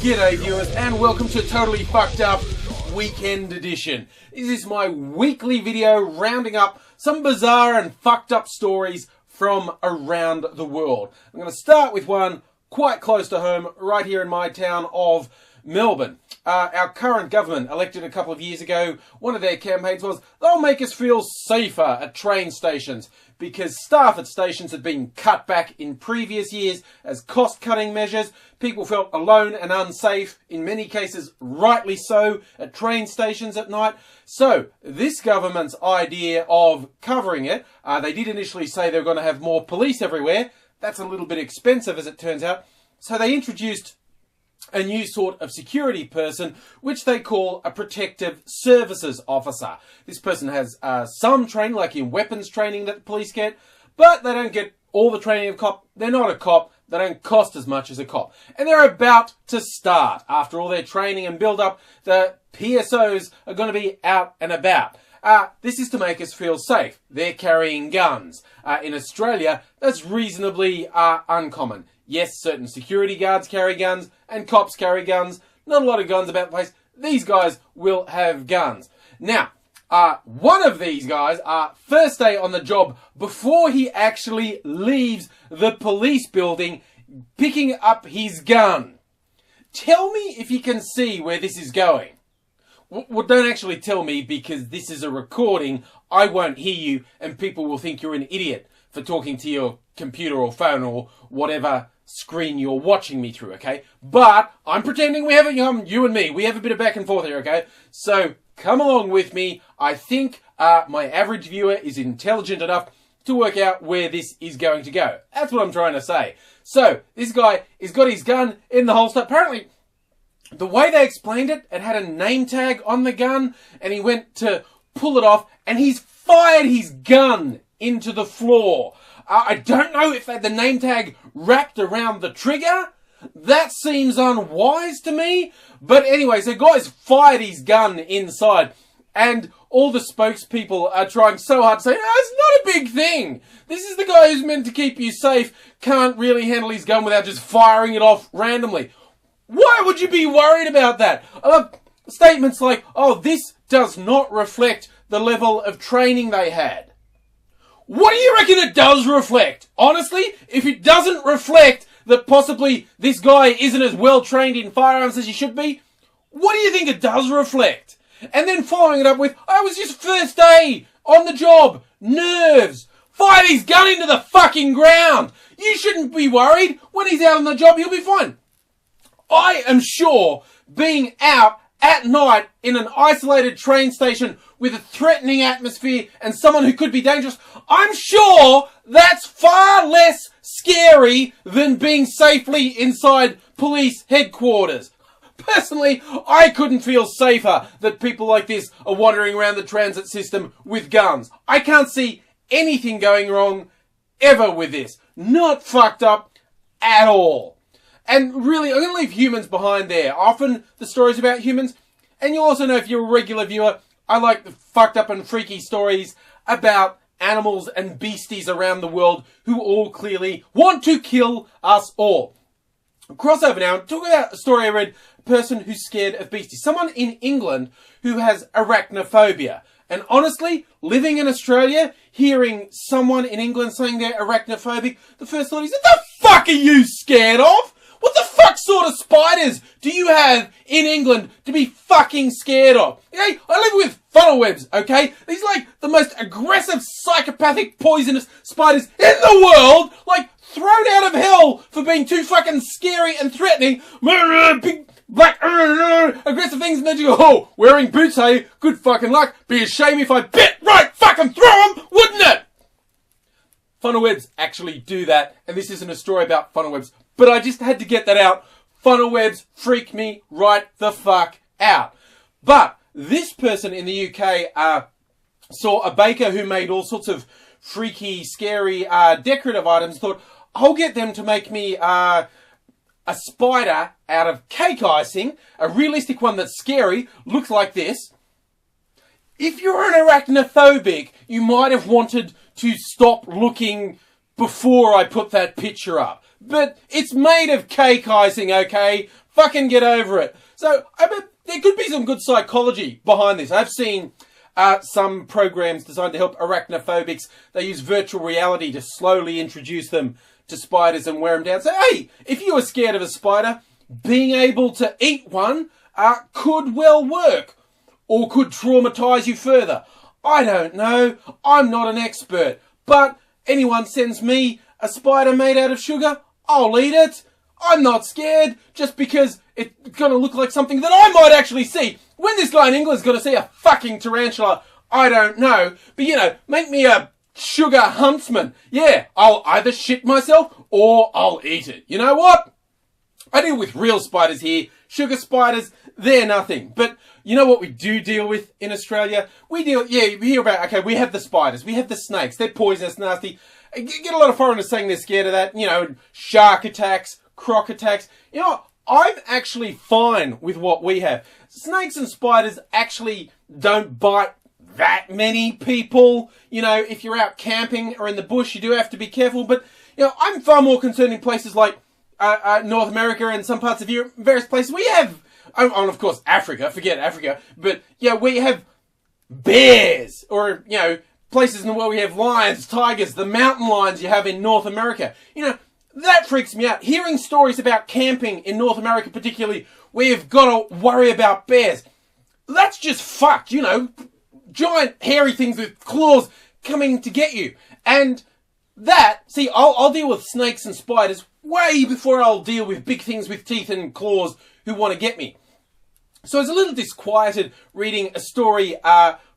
G'day viewers and welcome to Totally Fucked Up Weekend Edition. This is my weekly video rounding up some bizarre and fucked up stories from around the world. I'm going to start with one quite close to home right here in my town of Melbourne. Our current government, elected a couple of years ago, one of their campaigns was they'll make us feel safer at train stations because staff at stations had been cut back in previous years as cost-cutting measures. People felt alone and unsafe, in many cases rightly so, at train stations at night. So this government's idea of covering it, they did initially say they were going to have more police everywhere. That's a little bit expensive as it turns out. So they introduced a new sort of security person, which they call a protective services officer. This person has some training, like in weapons training that the police get, but they don't get all the training of a cop. They're not a cop. They don't cost as much as a cop. And they're about to start. After all their training and build-up, the PSOs are going to be out and about. This is to make us feel safe. They're carrying guns. In Australia, that's reasonably uncommon. Yes, certain security guards carry guns and cops carry guns. Not a lot of guns about the place. These guys will have guns. Now, one of these guys, first day on the job, before he actually leaves the police building, picking up his gun. Tell me if you can see where this is going. Well, don't actually tell me because this is a recording. I won't hear you and people will think you're an idiot for talking to your computer or phone or whatever screen you're watching me through, okay? But I'm pretending we have you and me, we have a bit of back and forth here, okay? So come along with me. I think my average viewer is intelligent enough to work out where this is going to go. That's what I'm trying to say. So this guy has got his gun in the holster. Apparently, the way they explained it, it had a name tag on the gun, and he went to pull it off, and he's fired his gun into the floor. I don't know if they had the name tag wrapped around the trigger. That seems unwise to me. But anyway, so guy's fired his gun inside, and all the spokespeople are trying so hard to say, no, it's not a big thing. This is the guy who's meant to keep you safe, can't really handle his gun without just firing it off randomly. Why would you be worried about that? I love statements like, oh, this does not reflect the level of training they had. What do you reckon it does reflect? Honestly, if it doesn't reflect that possibly this guy isn't as well trained in firearms as he should be, what do you think it does reflect? And then following it up with, I was just first day on the job, nerves, fired his gun into the fucking ground. You shouldn't be worried. When he's out on the job, he'll be fine. I am sure being out at night in an isolated train station with a threatening atmosphere and someone who could be dangerous, I'm sure that's far less scary than being safely inside police headquarters. Personally, I couldn't feel safer that people like this are wandering around the transit system with guns. I can't see anything going wrong ever with this. Not fucked up at all. And really, I'm going to leave humans behind there. Often the stories about humans, and you also know if you're a regular viewer, I like the fucked up and freaky stories about animals and beasties around the world who all clearly want to kill us all. Crossover now, talk about a story I read, a person who's scared of beasties. Someone in England who has arachnophobia. And honestly, living in Australia, hearing someone in England saying they're arachnophobic, the first thought is, what the fuck are you scared of? What the fuck sort of spiders do you have in England to be fucking scared of? Okay, I live with funnel webs, okay? These are like the most aggressive, psychopathic, poisonous spiders in the world, like thrown out of hell for being too fucking scary and threatening. Big, black, aggressive things, and then you go, oh, wearing boots, hey? Good fucking luck. Be a shame if I bit right fucking through them, wouldn't it? Funnel webs actually do that, and this isn't a story about funnel webs. But I just had to get that out. Funnel webs freak me right the fuck out. But this person in the UK saw a baker who made all sorts of freaky, scary, decorative items. Thought, I'll get them to make me a spider out of cake icing. A realistic one that's scary. Looks like this. If you're an arachnophobic, you might have wanted to stop looking before I put that picture up. but it's made of cake icing, okay? Fucking get over it. So, I bet there could be some good psychology behind this. I've seen some programs designed to help arachnophobics. They use virtual reality to slowly introduce them to spiders and wear them down. So, hey, if you were scared of a spider, being able to eat one could well work, or could traumatise you further. I don't know. I'm not an expert. But anyone sends me a spider made out of sugar, I'll eat it. I'm not scared just because it's going to look like something that I might actually see. When this guy in England's going to see a fucking tarantula, I don't know. But, you know, make me a sugar huntsman. Yeah, I'll either shit myself or I'll eat it. You know what? I deal with real spiders here. Sugar spiders, they're nothing. But you know what we do deal with in Australia? We hear about, okay, we have the spiders, we have the snakes, they're poisonous, nasty. I get a lot of foreigners saying they're scared of that, you know, shark attacks, croc attacks. You know, I'm actually fine with what we have. Snakes and spiders actually don't bite that many people. You know, if you're out camping or in the bush, you do have to be careful. But, you know, I'm far more concerned in places like North America and some parts of Europe, various places. We have, and of course, Africa, forget Africa, but, yeah, we have bears, or, you know, places in the world we have lions, tigers, the mountain lions you have in North America. You know, that freaks me out. Hearing stories about camping in North America particularly, where you've got to worry about bears, that's just fucked, you know. Giant hairy things with claws coming to get you. And that, see, I'll deal with snakes and spiders way before I'll deal with big things with teeth and claws who want to get me. So I was a little disquieted reading a story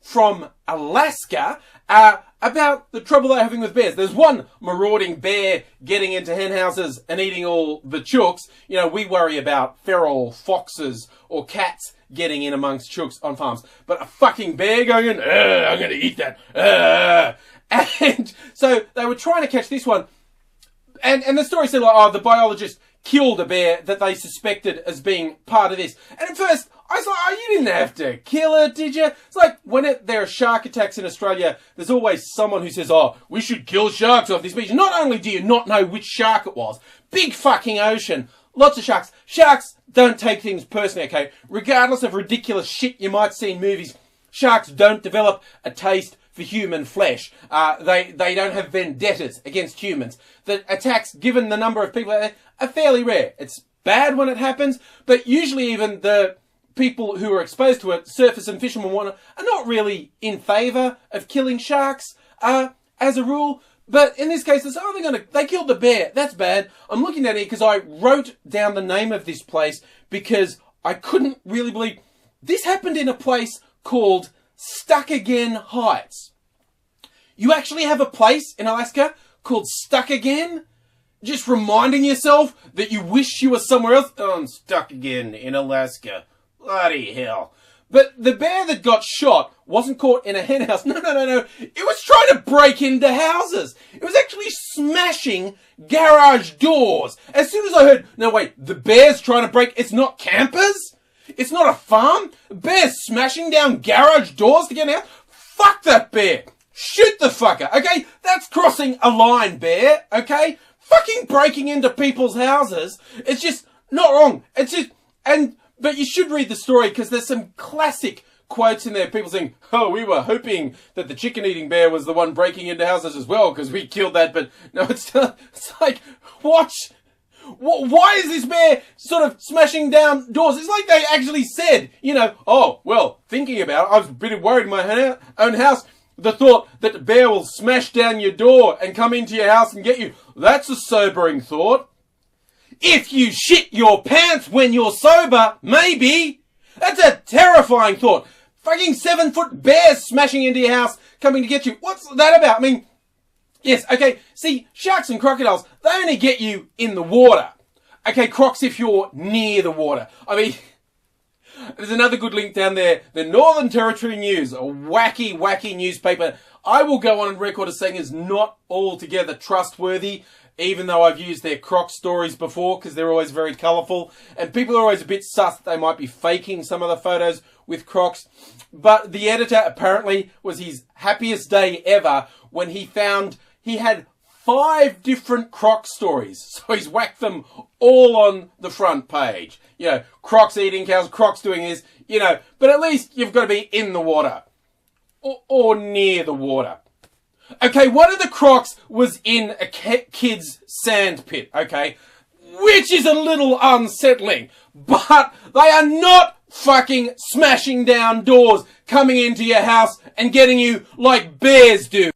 from Alaska about the trouble they're having with bears. There's one marauding bear getting into hen houses and eating all the chooks. You know, we worry about feral foxes or cats getting in amongst chooks on farms. But a fucking bear going in, I'm going to eat that. And so they were trying to catch this one. And the story said, like, oh, the biologist killed a bear that they suspected as being part of this. And at first, I was like, oh, you didn't have to kill it, did you? It's like when there are shark attacks in Australia, there's always someone who says, oh, we should kill sharks off this beach. Not only do you not know which shark it was, big fucking ocean, lots of sharks. Sharks don't take things personally, okay? Regardless of ridiculous shit you might see in movies, sharks don't develop a taste for human flesh. They don't have vendettas against humans. The attacks, given the number of people, are fairly rare. It's bad when it happens, but usually even the people who are exposed to it, surfers and fishermen, are not really in favour of killing sharks as a rule. But in this case, they killed the bear. That's bad. I'm looking at it because I wrote down the name of this place because I couldn't really believe this happened in a place called Stuckagain Heights. You actually have a place in Alaska called Stuckagain? Just reminding yourself that you wish you were somewhere else? Oh, I'm stuck again in Alaska. Bloody hell. But the bear that got shot wasn't caught in a hen house. No. It was trying to break into houses. It was actually smashing garage doors. As soon as I heard, no wait, the bear's trying to break, it's not campers? It's not a farm? The bear's smashing down garage doors to get out? Fuck that bear. Shoot the fucker, okay? That's crossing a line, bear, okay? Fucking breaking into people's houses. It's just not wrong. It's just, but you should read the story because there's some classic quotes in there. People saying, oh, we were hoping that the chicken-eating bear was the one breaking into houses as well because we killed that. But no, it's like, what? Why is this bear sort of smashing down doors? It's like they actually said, you know, oh, well, thinking about it, I was a bit worried in my own house. The thought that the bear will smash down your door and come into your house and get you. That's a sobering thought. If you shit your pants when you're sober, maybe. That's a terrifying thought. Fucking 7-foot bears smashing into your house, coming to get you. What's that about? I mean, yes, okay, see, sharks and crocodiles, they only get you in the water. Okay, crocs if you're near the water. I mean, there's another good link down there. The Northern Territory News, a wacky newspaper. I will go on record as saying is not altogether trustworthy, even though I've used their croc stories before because they're always very colourful. And people are always a bit sus that they might be faking some of the photos with crocs. But the editor apparently was his happiest day ever when he found he had 5 different croc stories. So he's whacked them all on the front page. You know, crocs eating cows, crocs doing this, you know, but at least you've got to be in the water. Or near the water. Okay, one of the crocs was in a kid's sand pit, okay? Which is a little unsettling. But they are not fucking smashing down doors, coming into your house and getting you like bears do.